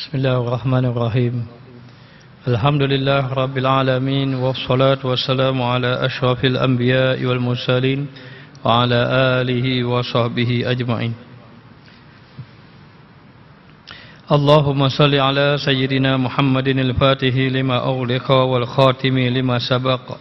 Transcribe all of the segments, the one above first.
Bismillahirrahmanirrahim. Alhamdulillah Rabbil Alamin. Wassalatu wassalamu ala ashrafil anbiya wal mursalin wa ala alihi wa sahbihi ajma'in. Allahumma salli ala sayyidina Muhammadin al-fatihi lima ughliqa wal khatimi lima sabaqa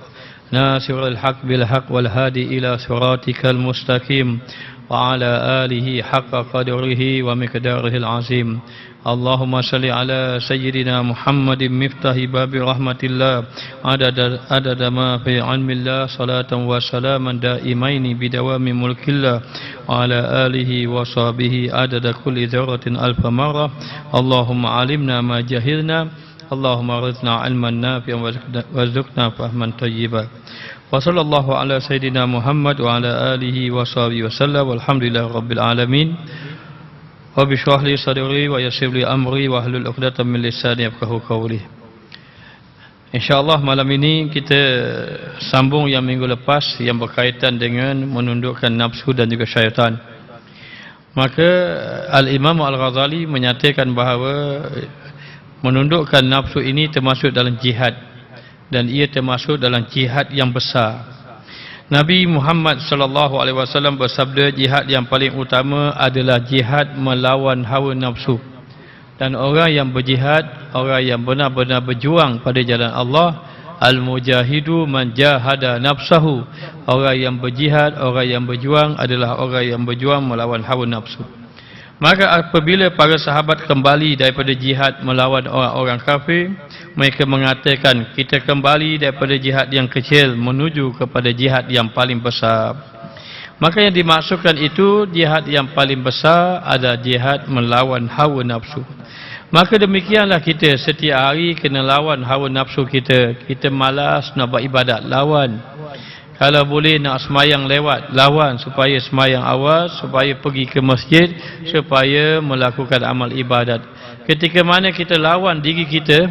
nasirul haq bil haq wal hadi ila siratikal mustaqim wa ala alihi haqqa qadrihi wa miqdarihil azim. Allahumma salli ala sayyidina Muhammadin miftahi babi rahmatillah adada ma fi ilmillah salatan wa salaman daimaini bidawami mulkillah wa ala alihi wa sahbihi adada kulli dzarratin alfa marrah. Allahumma alimna ma jahilna, Allahumma rizna ilman nafi'an warzuqna fahman tayyiban. Wa sallallahu ala sayyidina Muhammad wa ala alihi wa sahbihi wasallam. Walhamdulillahi rabbil alamin. Rabbi shrah li sadri wa yassir li amri wa hlul 'uqdatam min lisani yafqahu qawli. Insyaallah malam ini kita sambung yang minggu lepas yang berkaitan dengan menundukkan nafsu dan juga syaitan. Maka Al-Imam Al-Ghazali menyatakan bahawa menundukkan nafsu ini termasuk dalam jihad, dan ia termasuk dalam jihad yang besar. Nabi Muhammad sallallahu alaihi wasallam bersabda, jihad yang paling utama adalah jihad melawan hawa nafsu. Dan orang yang berjihad, orang yang benar-benar berjuang pada jalan Allah, al-mujahidu man jahada nafsahu. Orang yang berjihad, orang yang berjuang adalah orang yang berjuang melawan hawa nafsu. Maka apabila para sahabat kembali daripada jihad melawan orang-orang kafir, mereka mengatakan, kita kembali daripada jihad yang kecil menuju kepada jihad yang paling besar. Maka yang dimaksudkan itu, jihad yang paling besar adalah jihad melawan hawa nafsu. Maka demikianlah kita setiap hari kena lawan hawa nafsu kita. Kita malas nak buat ibadat, lawan. Kalau boleh nak semayang lewat, lawan supaya semayang awal, supaya pergi ke masjid, supaya melakukan amal ibadat. Ketika mana kita lawan diri kita,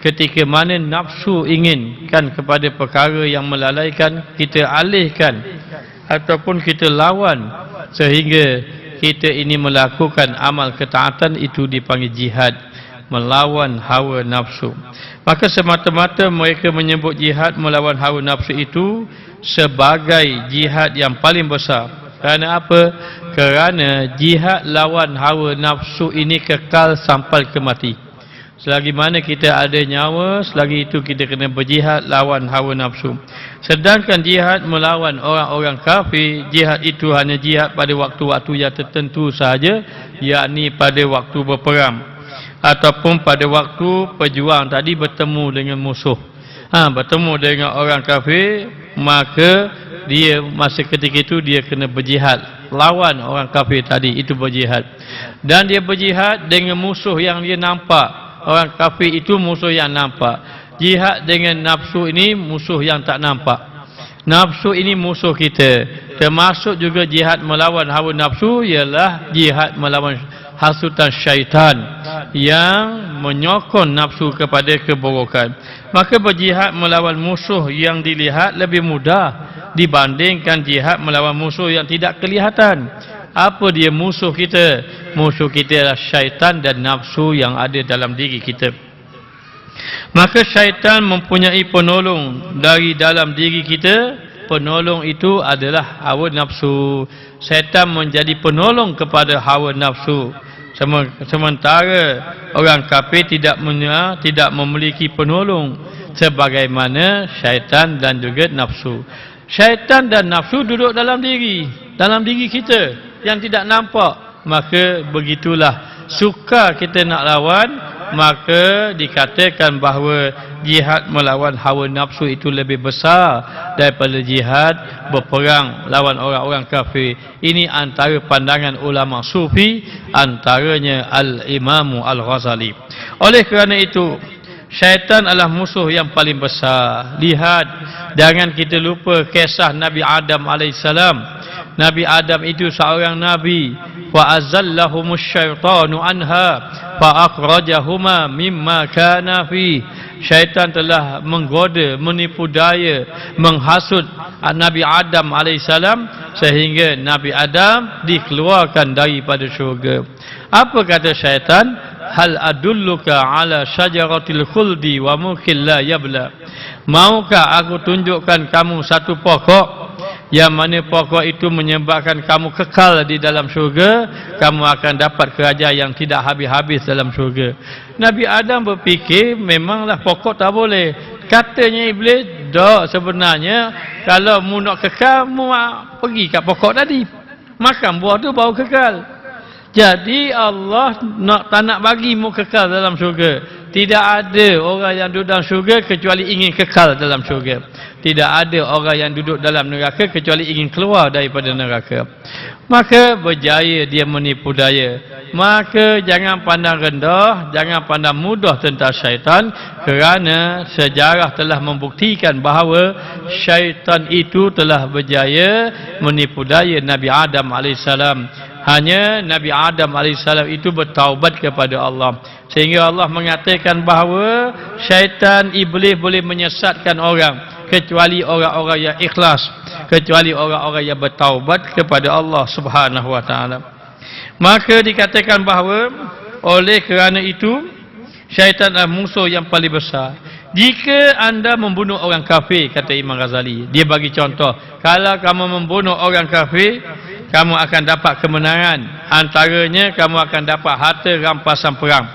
ketika mana nafsu inginkan kepada perkara yang melalaikan, kita alihkan ataupun kita lawan sehingga kita ini melakukan amal ketaatan, itu dipanggil jihad, melawan hawa nafsu. Maka semata-mata mereka menyebut jihad melawan hawa nafsu itu sebagai jihad yang paling besar. Kerana apa? Kerana jihad lawan hawa nafsu ini kekal sampai ke mati. Selagi mana kita ada nyawa, selagi itu kita kena berjihad lawan hawa nafsu. Sedangkan jihad melawan orang-orang kafir, jihad itu hanya jihad pada waktu-waktu yang tertentu sahaja, yakni pada waktu berperang ataupun pada waktu pejuang tadi bertemu dengan musuh. Bertemu dengan orang kafir, maka dia masa ketika itu dia kena berjihad lawan orang kafir tadi, itu berjihad. Dan dia berjihad dengan musuh yang dia nampak. Orang kafir itu musuh yang nampak. Jihad dengan nafsu ini musuh yang tak nampak. Nafsu ini musuh kita. Termasuk juga jihad melawan hawa nafsu ialah jihad melawan hasutan syaitan yang menyokong nafsu kepada keburukan. Maka berjihad melawan musuh yang dilihat lebih mudah dibandingkan jihad melawan musuh yang tidak kelihatan. Apa dia musuh kita? Musuh kita adalah syaitan dan nafsu yang ada dalam diri kita. Maka syaitan mempunyai penolong dari dalam diri kita. Penolong itu adalah hawa nafsu. Syaitan menjadi penolong kepada hawa nafsu. Sementara orang kafir tidak memiliki penolong sebagaimana syaitan dan juga nafsu. Syaitan dan nafsu duduk dalam diri kita yang tidak nampak. Maka begitulah, suka kita nak lawan, maka dikatakan bahawa jihad melawan hawa nafsu itu lebih besar daripada jihad berperang lawan orang-orang kafir. Ini antara pandangan ulama sufi, antaranya Al-Imam Al-Ghazali. Oleh kerana itu, syaitan adalah musuh yang paling besar. Lihat, jangan kita lupa kisah Nabi Adam alaihissalam. Nabi Adam itu seorang nabi. Wa azallahumus syaitanu anha fa akhrajahuma mimma kana fi. Syaitan telah menggoda, menipu daya, menghasut Nabi Adam alaihissalam sehingga Nabi Adam dikeluarkan daripada syurga. Apa kata syaitan? hal adulluka ala syajaratil khuldi wa mulkin la yabla. Maukah aku tunjukkan kamu satu pokok yang mana pokok itu menyebabkan kamu kekal di dalam syurga, kamu akan dapat kerajaan yang tidak habis-habis dalam syurga. Nabi Adam berfikir memanglah pokok tak boleh. Katanya iblis, dok, sebenarnya kalau mu nak kekal, mu pergi kat pokok tadi, makan buah tu baru kekal. Jadi Allah tak nak bagi mu kekal dalam syurga. Tidak ada orang yang duduk dalam syurga kecuali ingin kekal dalam syurga. Tidak ada orang yang duduk dalam neraka kecuali ingin keluar daripada neraka. Maka berjaya dia menipu daya. Maka jangan pandang rendah, jangan pandang mudah tentang syaitan, kerana sejarah telah membuktikan bahawa syaitan itu telah berjaya menipu daya Nabi Adam AS. Hanya Nabi Adam AS itu bertaubat kepada Allah, sehingga Allah mengatakan bahawa syaitan, iblis boleh menyesatkan orang kecuali orang-orang yang ikhlas, kecuali orang-orang yang bertaubat kepada Allah Subhanahu wa taala. Maka dikatakan bahawa oleh kerana itu syaitan adalah musuh yang paling besar. Jika anda membunuh orang kafir, kata Imam Ghazali, dia bagi contoh, kalau kamu membunuh orang kafir, kamu akan dapat kemenangan. Antaranya kamu akan dapat harta rampasan perang.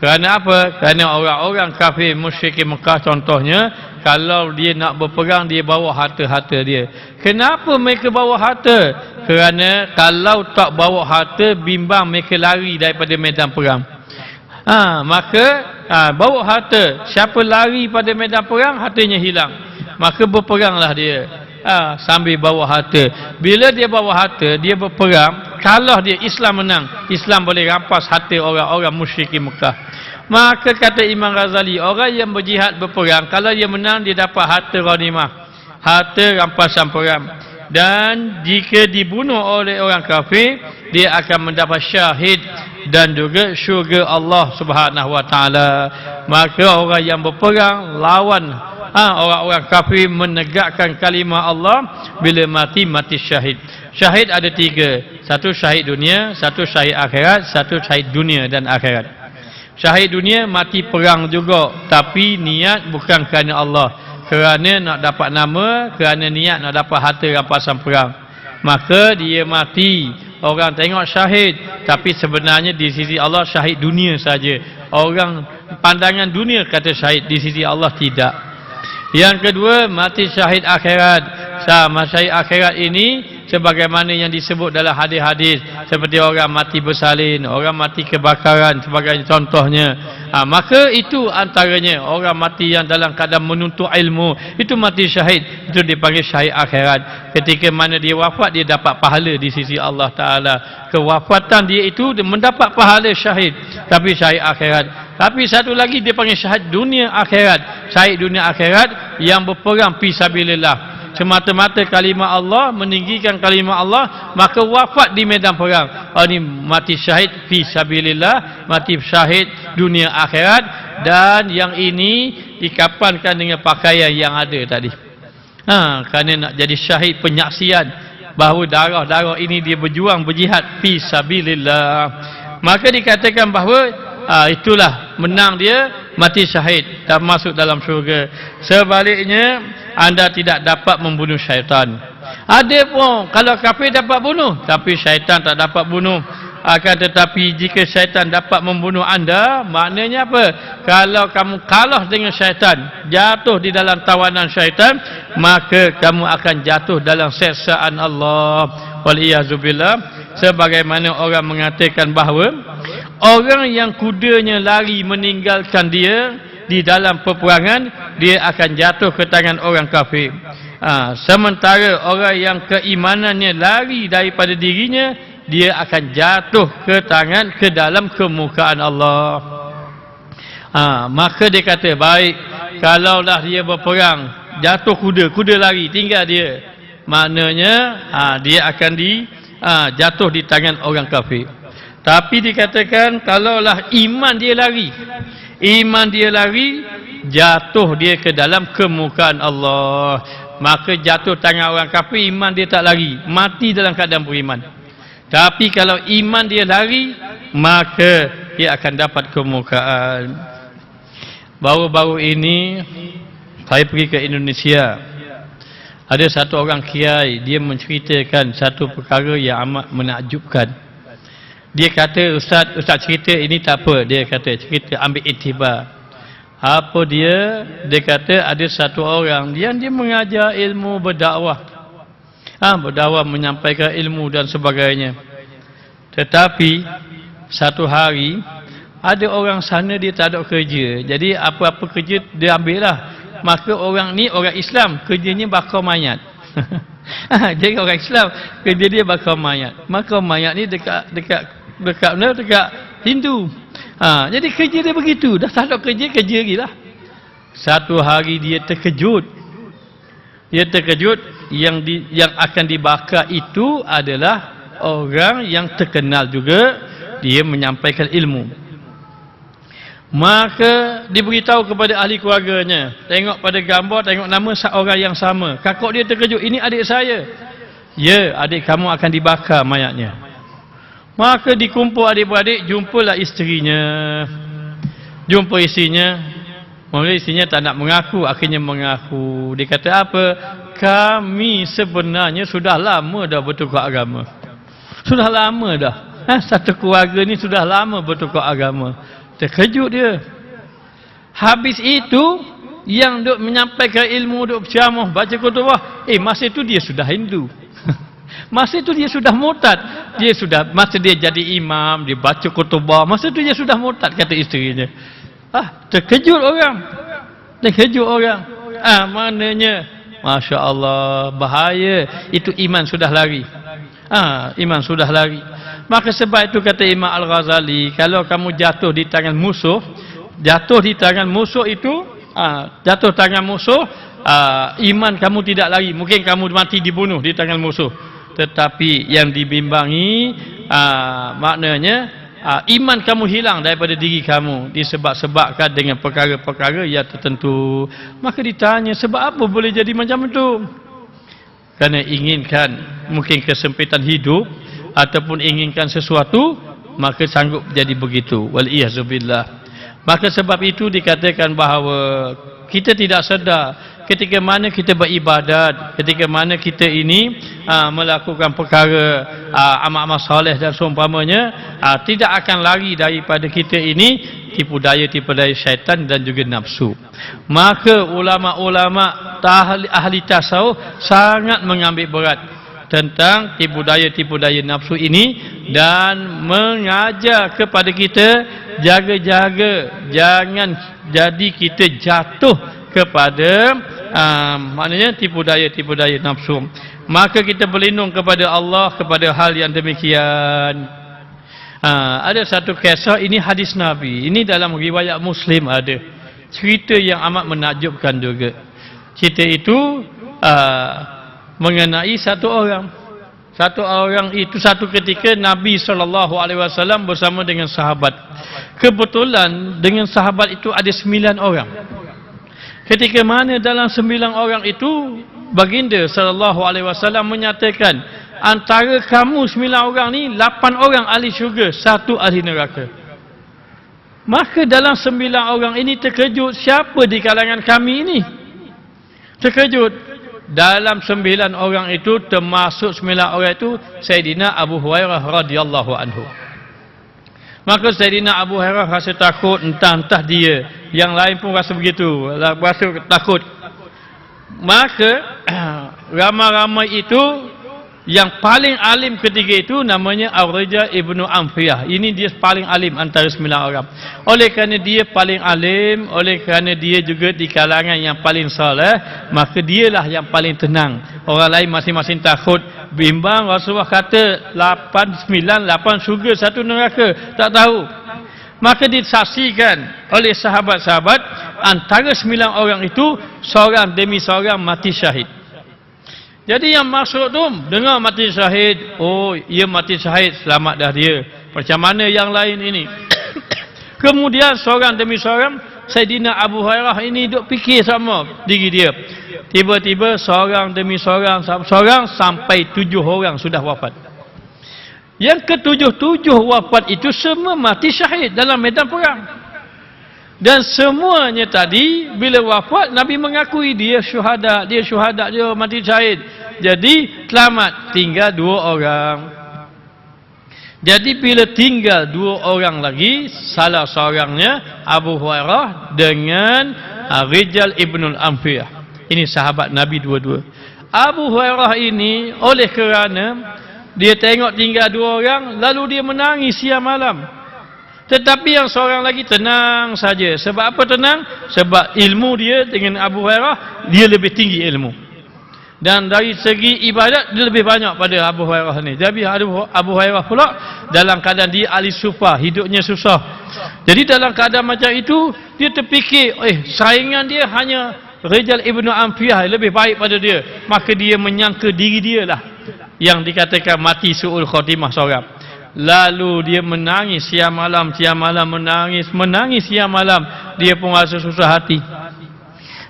Kerana apa? Kerana orang-orang kafir musyrikin Mekah contohnya, kalau dia nak berperang, dia bawa harta-harta dia. Kenapa mereka bawa harta? Kerana kalau tak bawa harta, bimbang mereka lari daripada medan perang. Maka bawa harta. Siapa lari pada medan perang, hartanya hilang. Maka berperanglah dia. Sambil bawa harta. Bila dia bawa harta, dia berperang. Kalau dia Islam menang, Islam boleh rampas harta orang-orang musyrikin Mekah. Maka kata Imam Ghazali, orang yang berjihad berperang, kalau dia menang, dia dapat harta ghanimah, harta rampasan perang. Dan jika dibunuh oleh orang kafir, dia akan mendapat syahid dan juga syurga Allah Subhanahu wa taala. Maka orang yang berperang lawan orang-orang kafir, menegakkan kalimah Allah, bila mati, mati syahid. Syahid ada tiga. Satu syahid dunia, satu syahid akhirat, satu syahid dunia dan akhirat. Syahid dunia mati perang juga, tapi niat bukan kerana Allah, kerana nak dapat nama, kerana niat nak dapat harta rampasan perang. Maka dia mati. Orang tengok syahid, tapi sebenarnya di sisi Allah syahid dunia saja. Orang pandangan dunia kata syahid, di sisi Allah tidak. Yang kedua, mati syahid akhirat. Syahid akhirat ini sebagaimana yang disebut dalam hadis-hadis, seperti orang mati bersalin, orang mati kebakaran, sebagai contohnya. Maka itu antaranya orang mati yang dalam keadaan menuntut ilmu, itu mati syahid, itu dipanggil syahid akhirat. Ketika mana dia wafat, dia dapat pahala di sisi Allah Ta'ala. Kewafatan dia itu dia mendapat pahala syahid, tapi syahid akhirat. Tapi satu lagi dia panggil syahid dunia akhirat. Syahid dunia akhirat yang berperang fi sabilillah, semata-mata kalimah Allah, meninggikan kalimah Allah, maka wafat di medan perang. Ini mati syahid fi sabilillah, mati syahid dunia akhirat. Dan yang ini dikapankan dengan pakaian yang ada tadi. Kerana nak jadi syahid penyaksian bahawa darah-darah ini dia berjuang, berjihad fi sabilillah. Maka dikatakan bahawa itulah menang dia, mati syahid dan masuk dalam syurga. Sebaliknya, anda tidak dapat membunuh syaitan. Ada pun kalau kafir dapat bunuh, tapi syaitan tak dapat bunuh. Akan tetapi jika syaitan dapat membunuh anda, maknanya apa? Kalau kamu kalah dengan syaitan, jatuh di dalam tawanan syaitan, maka kamu akan jatuh dalam siksaan Allah. Waliyazubillah. Sebagaimana orang mengatakan bahawa orang yang kudanya lari meninggalkan dia di dalam peperangan, dia akan jatuh ke tangan orang kafir. Sementara orang yang keimanannya lari daripada dirinya, dia akan jatuh ke dalam kemukaan Allah. Maka dia kata, baik, kalaulah dia berperang, jatuh kuda lari, tinggal dia, maknanya dia akan jatuh di tangan orang kafir. Tapi dikatakan kalaulah iman dia lari, jatuh dia ke dalam kemukaan Allah. Maka jatuh tangan orang kafir, iman dia tak lari, mati dalam keadaan beriman. Tapi kalau iman dia lari, maka ia akan dapat kemukaan. Baru-baru ini saya pergi ke Indonesia. Ada satu orang kiai, dia menceritakan satu perkara yang amat menakjubkan. Dia kata, Ustaz cerita ini tak apa. Dia kata, cerita ambil iktibar. Apa dia? Dia kata ada satu orang dia mengajar ilmu berdakwah. Berdakwah, menyampaikan ilmu dan sebagainya. Tetapi satu hari ada orang sana dia tak ada kerja. Jadi apa-apa kerja dia ambil lah. Maka orang ni orang Islam, kerjanya bakar mayat. Jadi orang Islam, kerja dia bakar mayat. Maka mayat ni dekat Hindu. Jadi kerja dia begitu. Dah tak ada kerja lagi lah. Satu hari dia terkejut. Yang akan dibakar itu adalah orang yang terkenal juga. Dia menyampaikan ilmu. Maka diberitahu kepada ahli keluarganya. Tengok pada gambar, tengok nama orang yang sama. Kakak dia terkejut, ini adik saya. Ya, adik kamu akan dibakar mayatnya. Maka dikumpul adik-beradik, jumpalah isterinya. Jumpa isterinya. Mula isterinya tak nak mengaku, akhirnya mengaku. Dia kata apa? Kami sebenarnya sudah lama dah bertukar agama. Sudah lama dah. Satu keluarga ni sudah lama bertukar agama. Terkejut dia. Habis itu, yang duk menyampaikan ilmu, duk berceramah, baca kutubah, masa itu dia sudah Hindu. Masa itu dia sudah murtad. Masa dia jadi imam, dia baca kutubah, masa itu dia sudah murtad, kata isterinya. Terkejut orang. Maknanya, Masya Allah, bahaya. Itu iman sudah lari. Iman sudah lari. Maka sebab itu kata Imam Al-Ghazali, kalau kamu jatuh di tangan musuh itu, iman kamu tidak lari. Mungkin kamu mati dibunuh di tangan musuh. Tetapi yang dibimbangi, maknanya, iman kamu hilang daripada diri kamu. Disebab-sebabkan dengan perkara-perkara yang tertentu. Maka ditanya, sebab apa boleh jadi macam itu? Kerana inginkan mungkin kesempitan hidup, ataupun inginkan sesuatu, maka sanggup jadi begitu. Wal-iyahzubillah. Maka sebab itu dikatakan bahawa kita tidak sedar ketika mana kita beribadat, ketika mana kita ini melakukan perkara amal-amal soleh dan seumpamanya, tidak akan lari daripada kita ini tipu daya syaitan dan juga nafsu. Maka ulama-ulama ahli tasawuf sangat mengambil berat tentang tipu daya nafsu ini dan mengajar kepada kita jaga-jaga jangan jadi kita jatuh kepada maknanya tipu daya nafsu. Maka kita berlindung kepada Allah kepada hal yang demikian. Ada satu kisah, ini hadis Nabi, ini dalam riwayat Muslim ada cerita yang amat menakjubkan juga. Cerita itu mengenai satu orang itu satu ketika Nabi SAW bersama dengan sahabat. Kebetulan dengan sahabat itu ada 9 orang. Ketika mana dalam 9 orang itu baginda SAW menyatakan, antara kamu 9 orang ni 8 orang ahli syurga, 1 ahli neraka. Maka dalam 9 orang ini terkejut, siapa di kalangan kami ini? Terkejut. Dalam 9 orang itu, termasuk 9 orang itu Sayyidina Abu Hurairah radhiyallahu anhu. Maka Sayyidina Abu Hurairah rasa takut, entah dia, yang lain pun rasa begitu, rasa takut. Maka ramai-ramai itu, yang paling alim ketiga itu namanya Ar-Raja ibnu Amfiyah. Ini dia paling alim antara 9 orang. Oleh kerana dia paling alim, oleh kerana dia juga di kalangan yang paling soleh, maka dialah yang paling tenang. Orang lain masing-masing takut, bimbang. Rasulullah kata 8 syurga, 1 neraka, tak tahu. Maka disaksikan oleh sahabat-sahabat, antara 9 orang itu seorang demi seorang mati syahid. Jadi yang masuk tu dengar mati syahid, oh ia mati syahid, selamat dah dia. Macam mana yang lain ini? Kemudian seorang demi seorang, Sayyidina Abu Hurairah ini duk fikir sama diri dia. Tiba-tiba seorang demi seorang sampai 7 orang sudah wafat. Yang ke-7 wafat itu semua mati syahid dalam medan perang. Dan semuanya tadi bila wafat Nabi mengakui dia syuhada, dia mati syahid. Jadi selamat, tinggal 2 orang. Jadi bila tinggal 2 orang lagi, salah seorangnya Abu Hurairah dengan Rijal Ibnul Amfiyah. Ini sahabat Nabi dua-dua. Abu Hurairah ini oleh kerana dia tengok tinggal 2 orang, lalu dia menangis siang malam. Tetapi yang seorang lagi tenang saja. Sebab apa tenang? Sebab ilmu dia dengan Abu Hurairah, dia lebih tinggi ilmu. Dan dari segi ibadat dia lebih banyak pada Abu Hurairah ni. Jadi Abu Hurairah pula dalam keadaan dia ahli sufah, hidupnya susah. Jadi dalam keadaan macam itu dia terfikir, saingan dia hanya Rijal Ibnu Amfiyah lebih baik pada dia. Maka dia menyangka diri dia lah yang dikatakan mati su'ul khatimah seorang. Lalu dia menangis siang malam menangis siang malam. Dia pun rasa susah hati.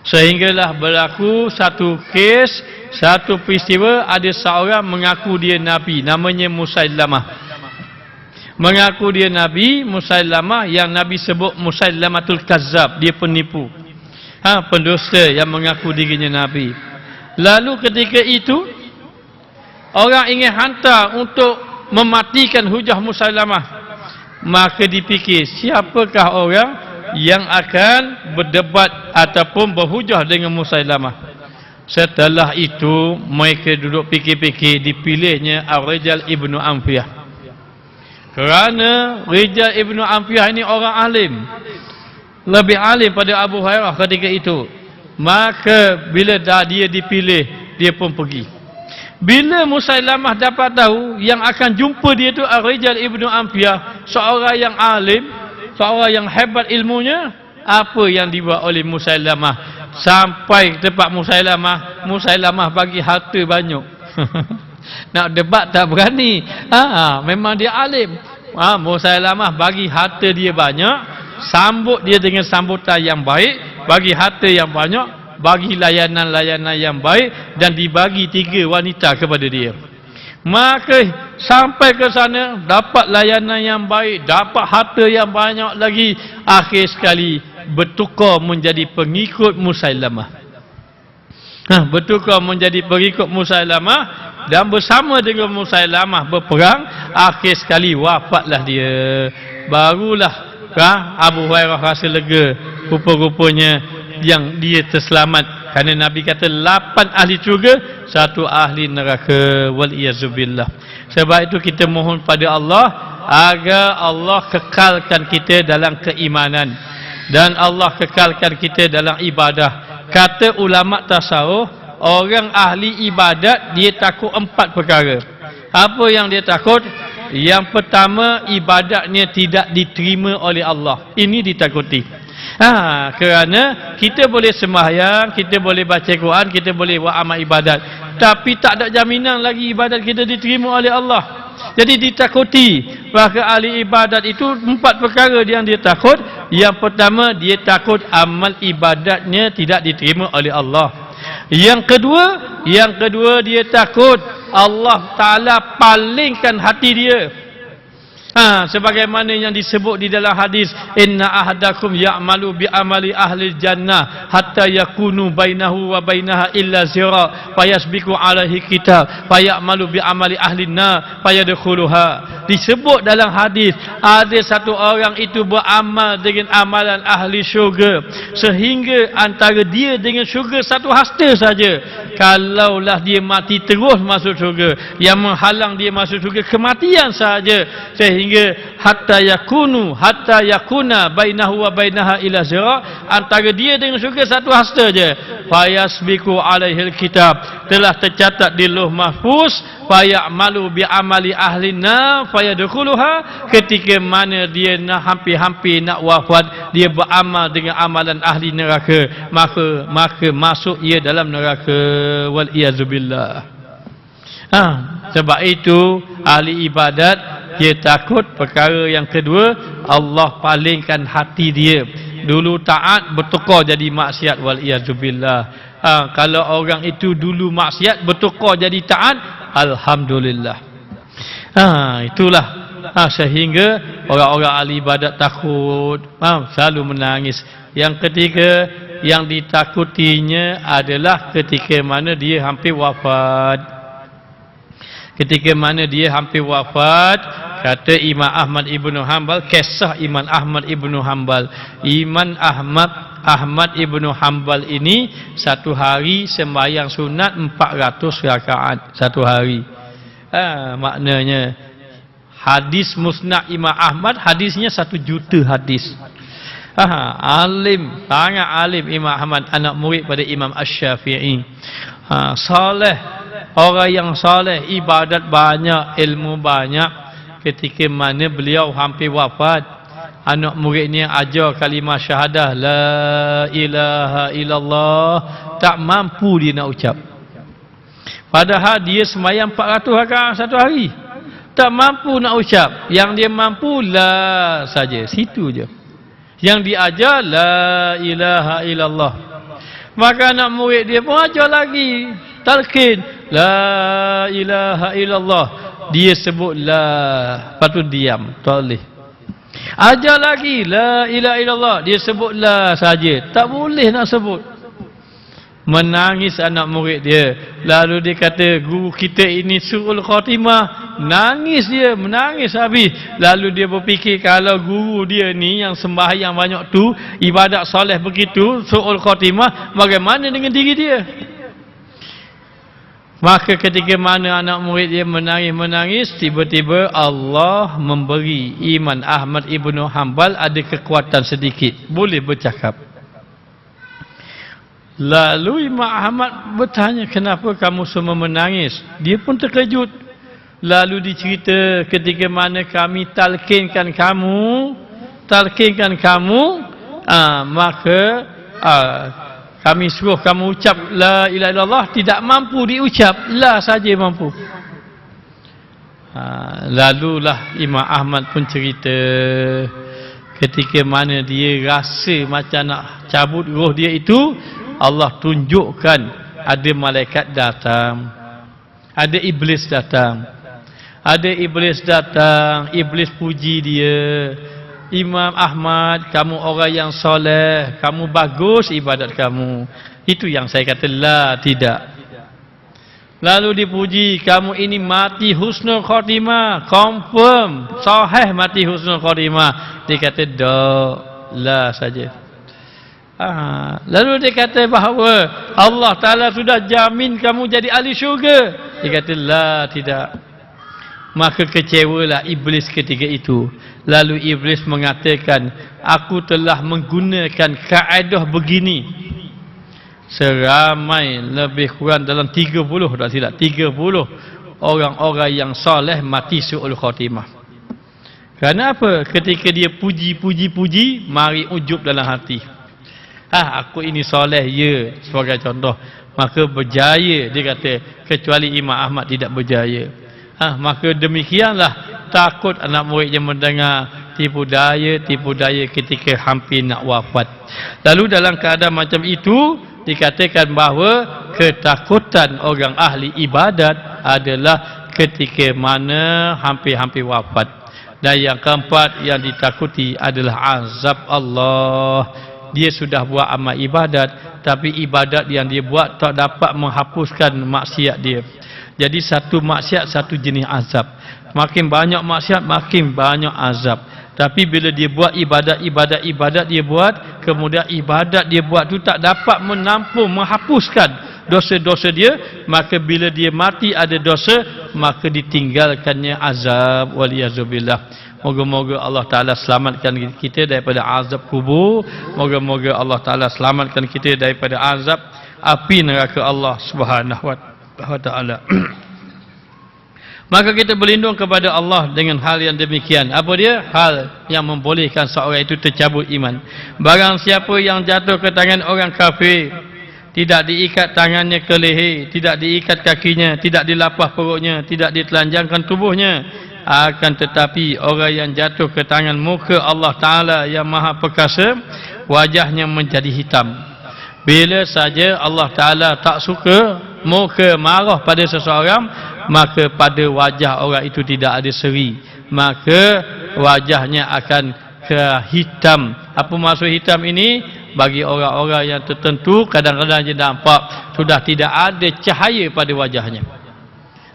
Sehinggalah berlaku satu kes, satu peristiwa, ada seorang mengaku dia Nabi, namanya Musailamah. Mengaku dia Nabi, Musailamah, yang Nabi sebut Musailamatul Kazzab, dia penipu. Pendusta yang mengaku dirinya Nabi. Lalu ketika itu, orang ingin hantar untuk mematikan hujah Musailamah. Maka dipikir, siapakah orang yang akan berdebat ataupun berhujah dengan Musailamah. Setelah itu mereka duduk fikir-fikir, dipilihnya Rijal Ibnu Amfiyah. Kerana Rijal Ibnu Amfiyah ini orang alim, lebih alim pada Abu Hurairah ketika itu. Maka bila dah dia dipilih, dia pun pergi. Bila Musailamah dapat tahu yang akan jumpa dia tu Rijal Ibnu Amfiyah, seorang yang alim, seorang yang hebat ilmunya, apa yang dibuat oleh Musailamah? Sampai ke tempat Musailamah bagi harta banyak. Nak debat tak berani. Memang dia alim. Musailamah bagi harta dia banyak, sambut dia dengan sambutan yang baik, bagi harta yang banyak, bagi layanan-layanan yang baik, dan dibagi 3 wanita kepada dia. Maka sampai ke sana dapat layanan yang baik, dapat harta yang banyak lagi, akhir sekali bertukar menjadi pengikut Musailamah. Bertukar menjadi pengikut Musailamah dan bersama dengan Musailamah berperang, akhir sekali wafatlah dia. Barulah Abu Hurairah rasa lega, rupa-rupanya yang dia terselamat. Kerana Nabi kata 8 ahli syurga, 1 ahli neraka. Wal-iyazubillah. Sebab itu kita mohon pada Allah agar Allah kekalkan kita dalam keimanan, dan Allah kekalkan kita dalam ibadah. Kata ulama tasawuf, orang ahli ibadat dia takut 4 perkara. Apa yang dia takut? Yang pertama, ibadatnya tidak diterima oleh Allah. Ini ditakuti. Kerana kita boleh sembahyang, kita boleh baca Quran, kita boleh buat amal ibadat, tapi tak ada jaminan lagi ibadat kita diterima oleh Allah. Jadi ditakuti. Bahkan ahli ibadat itu 4 perkara yang dia takut. Yang pertama, dia takut amal ibadatnya tidak diterima oleh Allah. Yang kedua dia takut Allah Ta'ala palingkan hati dia. Sebagaimana yang disebut di dalam hadis, inna ahadakum ya'malu bi amali ahli jannah hatta yakunu bainahu wa bainaha illa zira fayasbiqu alaihi kitab fayamalu bi amali ahli nar fayadkhuluha. Disebut dalam hadis, ada satu orang itu beramal dengan amalan ahli syurga, sehingga antara dia dengan syurga satu hasta saja. Kalaulah dia mati terus masuk syurga, yang menghalang dia masuk syurga kematian saja. Sehingga hatta yakuna bainahu wa bainaha ila zira, antara dia dengan syurga satu hasta je. Fayasbiqu alaihil kitab, telah tercatat di lauh mahfuz, fayamalu bi amali ahli nar fayadkhuluha. Ketika mana dia nak hampir-hampir nak wafat, dia beramal dengan amalan ahli neraka, maka masuk ia dalam neraka. Wal iyazubillah. Sebab itu ahli ibadat dia takut perkara yang kedua, Allah palingkan hati dia. Dulu taat bertukar jadi maksiat. Wal iyazubillah. Kalau orang itu dulu maksiat bertukar jadi taat, alhamdulillah. Itulah sehingga orang-orang ahli ibadat takut, selalu menangis. Yang ketiga, yang ditakutinya adalah ketika mana dia hampir wafat. Ketika mana dia hampir wafat, kata Imam Ahmad Ibnu Hanbal, kisah Imam Ahmad Ibnu Hanbal. Imam Ahmad Ibnu Hanbal ini satu hari sembahyang sunat 400 rakaat satu hari. Maknanya hadis musnad Imam Ahmad, hadisnya 1 juta hadis. Alim, sangat alim Imam Ahmad, anak murid pada Imam Asy-Syafi'i. Soleh, orang yang soleh, ibadat banyak, ilmu banyak. Ketika mana beliau hampir wafat, anak muridnya ajar kalimah syahadah la ilaha illallah, tak mampu dia nak ucap. Padahal dia sembahyang 400 rakaat satu hari, tak mampu nak ucap. Yang dia mampu la saja, situ je. Yang diajar la ilaha illallah. Maka anak murid dia pun ajar lagi, talqin la ilaha illallah. Dia sebut la, lepas tu diam, tak boleh. Ajar lagi la ilaha illallah, dia sebut la saja, tak boleh nak sebut. Menangis anak murid dia. Lalu dia kata, guru kita ini su'ul khatimah. Nangis dia, menangis habis. Lalu dia berfikir, kalau guru dia ni yang sembahyang banyak tu, ibadat soleh begitu, su'ul khatimah, bagaimana dengan diri dia? Maka ketika mana anak murid dia menangis-menangis, tiba-tiba Allah memberi Imam Ahmad Ibnu Hanbal ada kekuatan sedikit, boleh bercakap. Lalu Imam Ahmad bertanya, kenapa kamu semua menangis? Dia pun terkejut. Lalu dicerita ketika mana kami talqinkan kamu, maka kami suruh kamu ucap la ilaha illallah, tidak mampu diucap, la saja mampu. Lalulah Imam Ahmad pun cerita ketika mana dia rasa macam nak cabut roh dia itu, Allah tunjukkan ada malaikat datang, ada iblis datang. Iblis puji dia, Imam Ahmad, kamu orang yang soleh, kamu bagus ibadat kamu. Itu yang saya kata la, tidak. Lalu dipuji, kamu ini mati husnul khatimah, confirm, sahih mati husnul khatimah. Dia kata la saja. Lalu dia kata bahawa Allah Ta'ala sudah jamin kamu jadi ahli syurga. Dia kata la, tidak. Maka kecewalah iblis ketika itu. Lalu iblis mengatakan, aku telah menggunakan kaedah begini seramai lebih kurang dalam 30 orang-orang yang soleh mati su'ul khatimah. Kerana apa? Ketika dia puji, mari ujub dalam hati. Aku ini soleh, ya, sebagai contoh. Maka berjaya, dia kata, kecuali Imam Ahmad tidak berjaya. Maka demikianlah takut anak murid yang mendengar tipu daya ketika hampir nak wafat. Lalu dalam keadaan macam itu, dikatakan bahawa ketakutan orang ahli ibadat adalah ketika mana hampir-hampir wafat. Dan yang keempat yang ditakuti adalah azab Allah. Dia sudah buat amal ibadat, tapi ibadat yang dia buat tak dapat menghapuskan maksiat dia. Jadi satu maksiat satu jenis azab. Makin banyak maksiat, makin banyak azab. Tapi bila dia buat ibadat dia buat, kemudian ibadat dia buat tu tak dapat menampung, menghapuskan dosa-dosa dia, maka bila dia mati ada dosa, maka ditinggalkannya azab. Waliyazubillah. Moga-moga Allah Ta'ala selamatkan kita daripada azab kubur. Moga-moga Allah Ta'ala selamatkan kita daripada azab api neraka Allah Subhanahu wa Ta'ala. Maka kita berlindung kepada Allah dengan hal yang demikian. Apa dia? Hal yang membolehkan seorang itu tercabut iman. Barang siapa yang jatuh ke tangan orang kafir, tidak diikat tangannya ke leher, tidak diikat kakinya, tidak dilapah perutnya, tidak ditelanjangkan tubuhnya, akan tetapi orang yang jatuh ke tangan muka Allah Ta'ala yang maha perkasa, wajahnya menjadi hitam, Bila saja Allah Ta'ala tak suka, muka marah pada seseorang, maka pada wajah orang itu tidak ada seri, maka wajahnya akan ke hitam. Apa maksud hitam ini? Bagi orang-orang yang tertentu, kadang-kadang dia nampak sudah tidak ada cahaya pada wajahnya.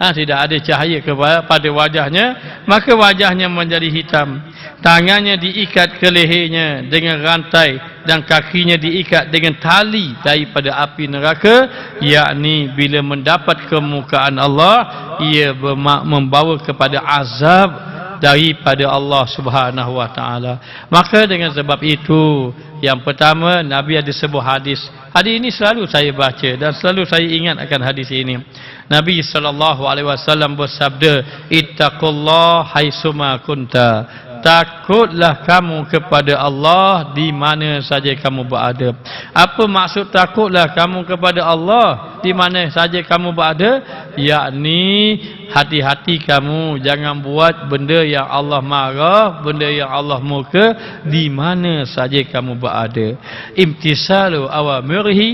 Tidak ada cahaya pada wajahnya, maka wajahnya menjadi hitam. Tangannya diikat ke lehernya dengan rantai dan kakinya diikat dengan tali daripada api neraka, yakni bila mendapat kemukaan Allah, ia membawa kepada azab daripada Allah Subhanahu wa taala. Maka dengan sebab itu, yang pertama, Nabi ada sebuah hadis. Hadis ini selalu saya baca dan selalu saya ingat akan hadis ini. Nabi sallallahu alaihi wasallam bersabda, "Ittaqullah haitsuma kunta." Takutlah kamu kepada Allah di mana saja kamu berada. Apa maksud takutlah kamu kepada Allah di mana saja kamu berada? Yakni hati-hati kamu jangan buat benda yang Allah marah, benda yang Allah murka di mana saja kamu berada. Imtisalu awamirihi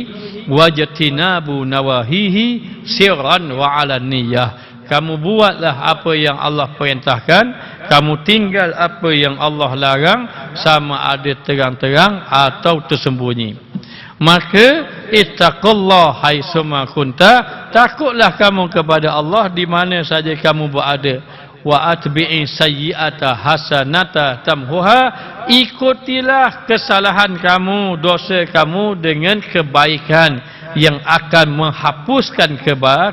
wajtinabu nawahihi sirran wa alaniyah. Kamu buatlah apa yang Allah perintahkan, kamu tinggal apa yang Allah larang, sama ada terang-terang atau tersembunyi. Maka ittaqullah haitsuma kunta, takutlah kamu kepada Allah di mana saja kamu berada. Wa atbi'i sayyi'ata hasanata tamhuha, ikutilah kesalahan kamu, dosa kamu dengan kebaikan yang akan menghapuskan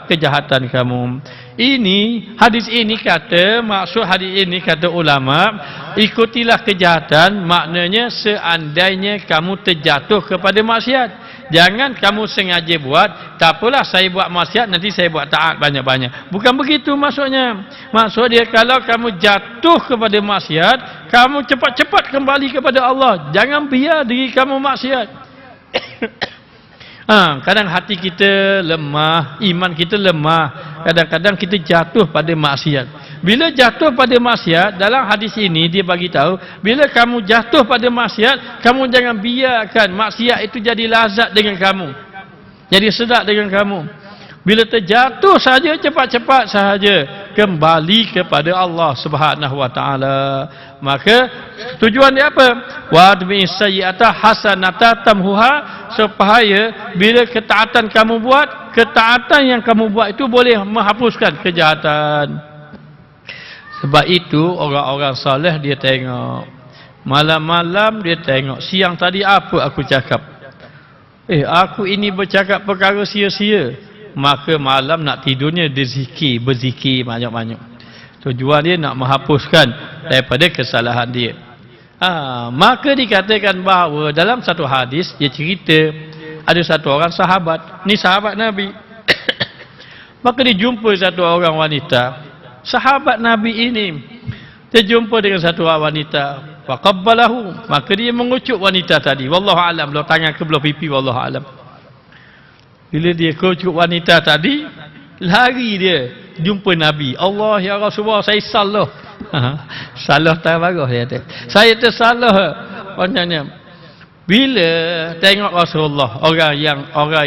kejahatan kamu. Ini hadis ini kata, maksud hadis ini kata ulama, ikutilah kejahatan maknanya seandainya kamu terjatuh kepada maksiat. Jangan kamu sengaja buat, tak apalah saya buat maksiat, nanti saya buat taat banyak-banyak. Bukan begitu maksudnya. Maksud dia, kalau kamu jatuh kepada maksiat, kamu cepat-cepat kembali kepada Allah. Jangan biar diri kamu maksiat. Kadang hati kita lemah, iman kita lemah. Kadang-kadang kita jatuh pada maksiat. Bila jatuh pada maksiat, dalam hadis ini dia bagi tahu, bila kamu jatuh pada maksiat, kamu jangan biarkan maksiat itu jadi lazat dengan kamu, jadi sedap dengan kamu. Bila terjatuh saja, cepat-cepat sahaja kembali kepada Allah Subhanahu wa taala. Maka tujuan dia apa? Wa admi sayyi'ata hasanata tamhuha, supaya bila ketaatan kamu buat, ketaatan yang kamu buat itu boleh menghapuskan kejahatan. Sebab itu orang-orang soleh dia tengok, malam-malam dia tengok, siang tadi apa aku cakap? Aku ini bercakap perkara sia-sia. Maka malam nak tidurnya dia berzikir banyak-banyak. Tujuan dia nak menghapuskan daripada kesalahan dia. Maka dikatakan bahawa dalam satu hadis dia cerita ada satu orang sahabat, ni sahabat Nabi. Maka dia jumpa satu orang wanita, sahabat Nabi ini. Dia jumpa dengan satu orang wanita, faqabbalahu, maka dia mengucuk wanita tadi. Wallahu alam, belah tangan ke belah pipi, wallahu alam. Bila dia kucuk wanita tadi, lari dia jumpa Nabi. Allah ya Rasulullah, saya salah. Salah tak bagus dia kata. Saya tersalah. Maknanya bila tengok Rasulullah, orang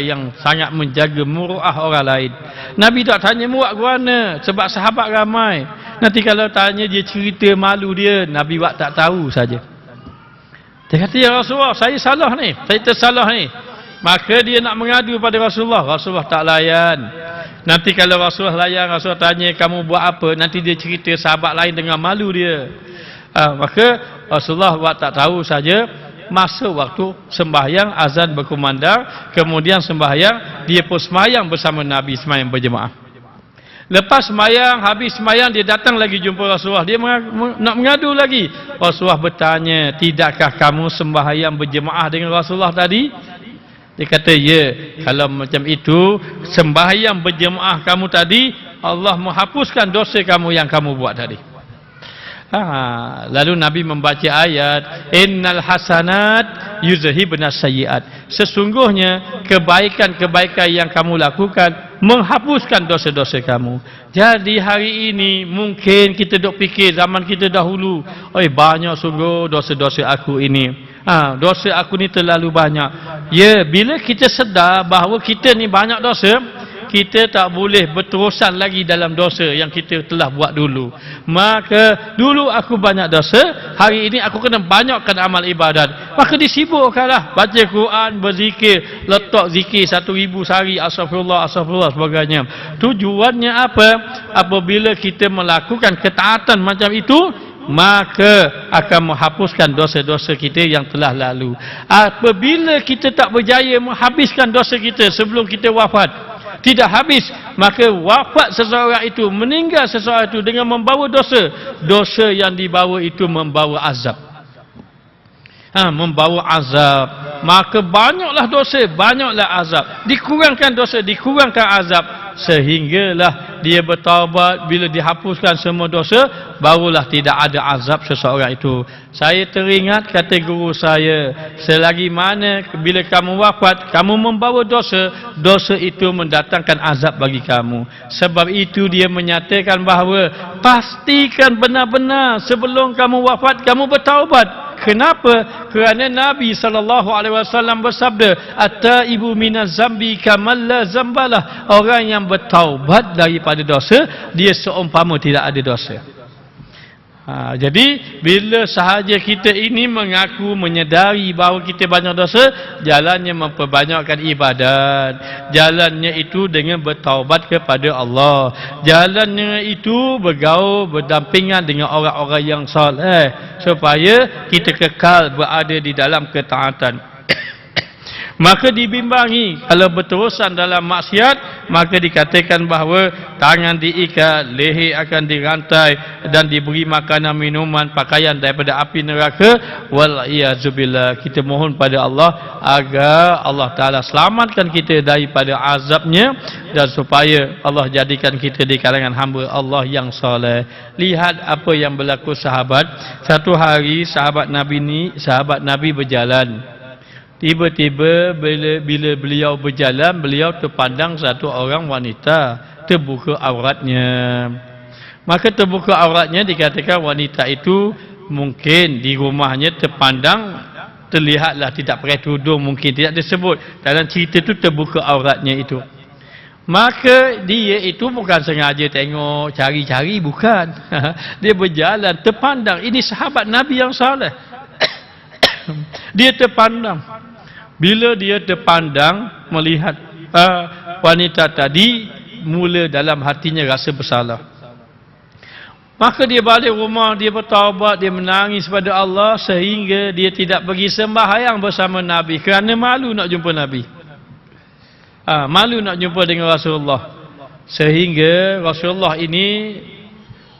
yang sangat menjaga muruah orang lain, Nabi tak tanya muak ke mana, sebab sahabat ramai. Nanti kalau tanya dia cerita malu dia, Nabi buat tak tahu saja. Dia kata, ya Rasulullah, saya salah ni, saya tersalah ni. Maka dia nak mengadu pada Rasulullah, Rasulullah tak layan. Nanti kalau Rasulullah layan, Rasulullah tanya kamu buat apa, nanti dia cerita sahabat lain dengan malu dia. Maka Rasulullah buat tak tahu saja. Masa waktu sembahyang, azan berkumandang, kemudian sembahyang, dia pun sembahyang bersama Nabi, sembahyang berjemaah. Lepas sembahyang, habis sembahyang, dia datang lagi jumpa Rasulullah. Dia nak mengadu lagi. Rasulullah bertanya, tidakkah kamu sembahyang berjemaah dengan Rasulullah tadi? Dia kata, ya, kalau macam itu, sembahyang berjemaah kamu tadi, Allah menghapuskan dosa kamu yang kamu buat tadi. Lalu Nabi membaca ayat, innal hasanat yuzhibnas sayyiat. Sesungguhnya kebaikan-kebaikan yang kamu lakukan menghapuskan dosa-dosa kamu. Jadi hari ini mungkin kita dok fikir zaman kita dahulu, banyak sungguh dosa-dosa aku ini. Dosa aku ni terlalu banyak. Ya, bila kita sedar bahawa kita ni banyak dosa, kita tak boleh berterusan lagi dalam dosa yang kita telah buat dulu. Maka dulu aku banyak dosa, hari ini aku kena banyakkan amal ibadat. Maka disibukkanlah baca Quran, berzikir, letak zikir 1000 sehari, astagfirullah, astagfirullah sebagainya. Tujuannya apa? Apabila kita melakukan ketaatan macam itu, maka akan menghapuskan dosa-dosa kita yang telah lalu. Apabila kita tak berjaya menghabiskan dosa kita sebelum kita wafat, tidak habis, maka wafat seseorang itu, meninggal seseorang itu dengan membawa dosa. Dosa yang dibawa itu membawa azab. Membawa azab. Maka banyaklah dosa, banyaklah azab. Dikurangkan dosa, dikurangkan azab, sehinggalah dia bertaubat. Bila dihapuskan semua dosa, barulah tidak ada azab seseorang itu. Saya teringat kata guru saya, selagi mana bila kamu wafat, kamu membawa dosa, dosa itu mendatangkan azab bagi kamu. Sebab itu dia menyatakan bahawa pastikan benar-benar sebelum kamu wafat, kamu bertaubat. Kenapa? Kerana Nabi SAW bersabda, "At-taibu minaz zambi kamal la zambalah." Orang yang bertaubat daripada dosa, dia seumpama tidak ada dosa. Jadi bila sahaja kita ini mengaku, menyedari bahawa kita banyak dosa, jalannya memperbanyakkan ibadat. Jalannya itu dengan bertaubat kepada Allah. Jalannya itu bergaul, berdampingan dengan orang-orang yang soleh, supaya kita kekal berada di dalam ketaatan. Maka dibimbangi, kalau berterusan dalam maksiat, maka dikatakan bahawa tangan diikat, leher akan dirantai dan diberi makanan, minuman, pakaian daripada api neraka. Wal-iyazubillah. Kita mohon pada Allah agar Allah Ta'ala selamatkan kita daripada azabnya, dan supaya Allah jadikan kita di kalangan hamba Allah yang soleh. Lihat apa yang berlaku sahabat. Satu hari sahabat Nabi berjalan. Tiba-tiba bila beliau berjalan, beliau terpandang satu orang wanita terbuka auratnya. Maka terbuka auratnya, dikatakan wanita itu mungkin di rumahnya terpandang, terlihatlah tidak pakai tudung, mungkin tidak disebut dalam cerita itu terbuka auratnya itu. Maka dia itu bukan sengaja tengok, cari-cari, bukan. Dia berjalan terpandang, ini sahabat Nabi yang soleh. Dia terpandang. Bila dia terpandang melihat wanita tadi, mula dalam hatinya rasa bersalah. Maka dia balik rumah, dia bertaubat, dia menangis pada Allah, sehingga dia tidak pergi sembahyang bersama Nabi kerana malu nak jumpa Nabi. Malu nak jumpa dengan Rasulullah. Sehingga Rasulullah ini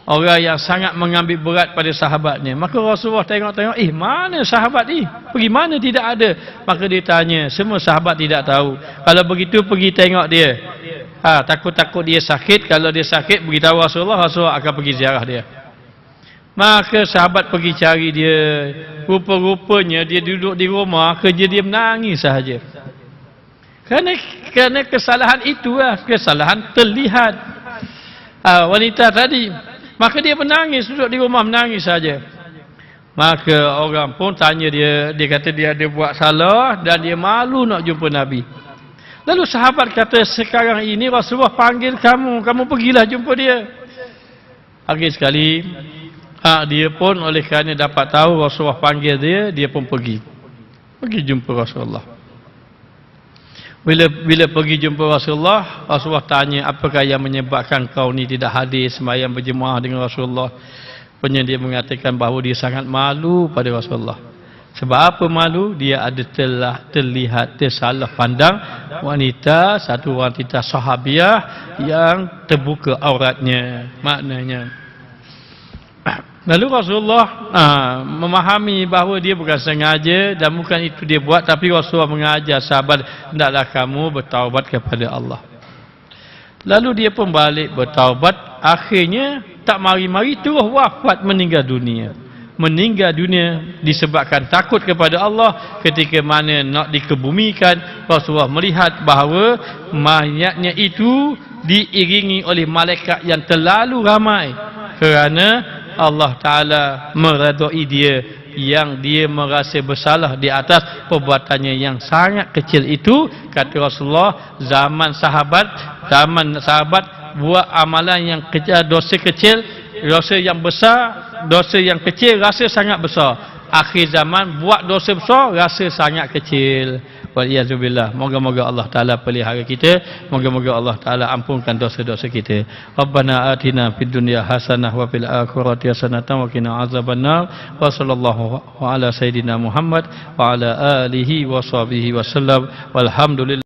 orang yang sangat mengambil berat pada sahabatnya. Maka Rasulullah tengok-tengok, mana sahabat ni? Pergi mana tidak ada? Maka dia tanya, semua sahabat tidak tahu. Kalau begitu pergi tengok dia. Takut-takut dia sakit. Kalau dia sakit, beritahu Rasulullah, Rasulullah akan pergi ziarah dia. Maka sahabat pergi cari dia. Rupa-rupanya dia duduk di rumah, kerja dia menangis sahaja. Kerana kesalahan itu, kesalahan terlihat. Wanita tadi. Maka dia menangis, duduk di rumah menangis saja. Maka orang pun tanya dia, dia kata dia ada buat salah dan dia malu nak jumpa Nabi. Lalu sahabat kata, sekarang ini Rasulullah panggil kamu, kamu pergilah jumpa dia. Pagi sekali, dia pun oleh kerana dapat tahu Rasulullah panggil dia, dia pun pergi jumpa Rasulullah. Bila pergi jumpa Rasulullah, Rasulullah tanya, apakah yang menyebabkan kau ni tidak hadir sembahyang berjemaah dengan Rasulullah? Punya dia mengatakan bahawa dia sangat malu pada Rasulullah. Sebab apa malu? Dia ada telah terlihat tersalah pandang wanita, satu wanita sahabiah yang terbuka auratnya. Maknanya lalu Rasulullah memahami bahawa dia bukan sengaja dan bukan itu dia buat, tapi Rasulullah mengajar sahabat, hendaklah kamu bertaubat kepada Allah. Lalu dia pun balik bertaubat. Akhirnya tak mari-mari terus wafat, meninggal dunia. Meninggal dunia disebabkan takut kepada Allah. Ketika mana nak dikebumikan, Rasulullah melihat bahawa mayatnya itu diiringi oleh malaikat yang terlalu ramai. Kerana Allah Ta'ala meredai dia yang dia merasa bersalah di atas perbuatannya yang sangat kecil itu. Kata Rasulullah, zaman sahabat buat amalan yang kecil, dosa kecil, dosa yang besar, dosa yang kecil rasa sangat besar. Akhir zaman buat dosa besar rasa sangat kecil. Waliyazubillah. Moga-moga Allah Ta'ala pelihara kita. Moga-moga Allah Ta'ala ampunkan dosa-dosa kita. Rabbana atina fid dunya hasanah wa fil akhirati hasanah wa qina azabannar. Wa sallallahu ala sayyidina Muhammad wa ala alihi wa sahbihi wasallam. Walhamdulillah.